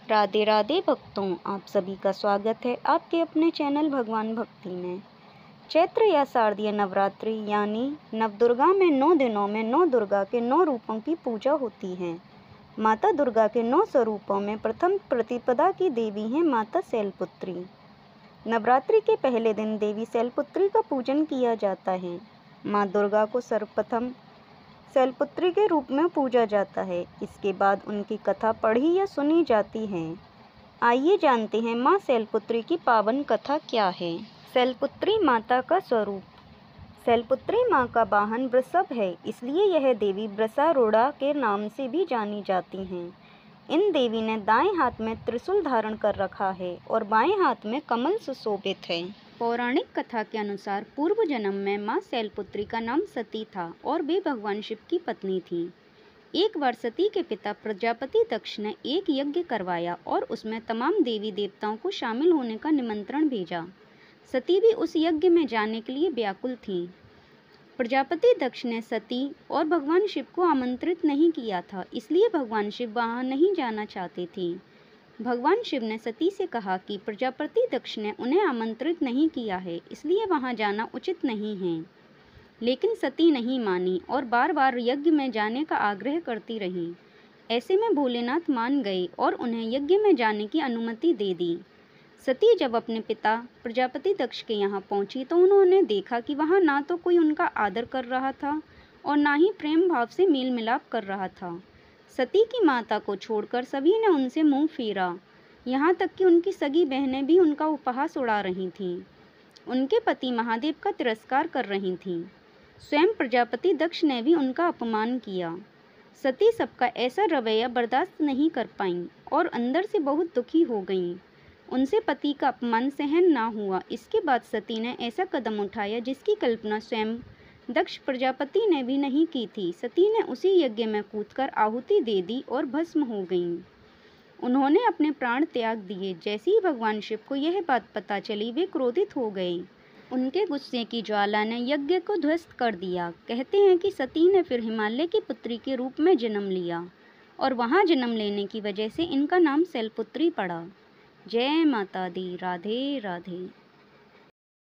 राधे राधे भक्तों, आप सभी का स्वागत है आपके अपने चैनल भगवान भक्ति में। चैत्र या शारदीय नवरात्रि यानी नवदुर्गा में 9 दिनों में 9 दुर्गा के 9 रूपों की पूजा होती है। माता दुर्गा के 9 स्वरूपों में प्रथम प्रतिपदा की देवी हैं माता शैलपुत्री। नवरात्रि के पहले दिन देवी शैलपुत्री का पूजन किया जाता है। माँ दुर्गा को सर्वप्रथम शैलपुत्री के रूप में पूजा जाता है। इसके बाद उनकी कथा पढ़ी या सुनी जाती है। आइए जानते हैं माँ शैलपुत्री की पावन कथा क्या है। शैलपुत्री माता का स्वरूप। शैलपुत्री माँ का वाहन वृषभ है, इसलिए यह देवी वृषारूढ़ा के नाम से भी जानी जाती हैं। इन देवी ने दाएं हाथ में त्रिशूल धारण कर रखा है और बाएं हाथ में कमल सुशोभित है। पौराणिक कथा के अनुसार पूर्व जन्म में माँ शैलपुत्री का नाम सती था और वे भगवान शिव की पत्नी थीं। एक बार सती के पिता प्रजापति दक्ष ने एक यज्ञ करवाया और उसमें तमाम देवी देवताओं को शामिल होने का निमंत्रण भेजा। सती भी उस यज्ञ में जाने के लिए व्याकुल थीं। प्रजापति दक्ष ने सती और भगवान शिव को आमंत्रित नहीं किया था, इसलिए भगवान शिव वहाँ नहीं जाना चाहते थे। भगवान शिव ने सती से कहा कि प्रजापति दक्ष ने उन्हें आमंत्रित नहीं किया है, इसलिए वहां जाना उचित नहीं है। लेकिन सती नहीं मानी और बार बार यज्ञ में जाने का आग्रह करती रही। ऐसे में भोलेनाथ मान गए और उन्हें यज्ञ में जाने की अनुमति दे दी। सती जब अपने पिता प्रजापति दक्ष के यहाँ पहुंची तो उन्होंने देखा कि वहाँ ना तो कोई उनका आदर कर रहा था और ना ही प्रेम भाव से मेल मिलाप कर रहा था। सती की माता को छोड़कर सभी ने उनसे मुंह फेरा, यहाँ तक कि उनकी सगी बहनें भी उनका उपहास उड़ा रही थीं। उनके पति महादेव का तिरस्कार कर रही थीं। स्वयं प्रजापति दक्ष ने भी उनका अपमान किया। सती सबका ऐसा रवैया बर्दाश्त नहीं कर पाईं और अंदर से बहुत दुखी हो गईं। उनसे पति का अपमान सहन ना हुआ। इसके बाद सती ने ऐसा कदम उठाया जिसकी कल्पना स्वयं दक्ष प्रजापति ने भी नहीं की थी। सती ने उसी यज्ञ में कूदकर आहुति दे दी और भस्म हो गईं। उन्होंने अपने प्राण त्याग दिए। जैसे ही भगवान शिव को यह बात पता चली, वे क्रोधित हो गए। उनके गुस्से की ज्वाला ने यज्ञ को ध्वस्त कर दिया। कहते हैं कि सती ने फिर हिमालय की पुत्री के रूप में जन्म लिया और वहाँ जन्म लेने की वजह से इनका नाम शैलपुत्री पड़ा। जय माता दी। राधे राधे।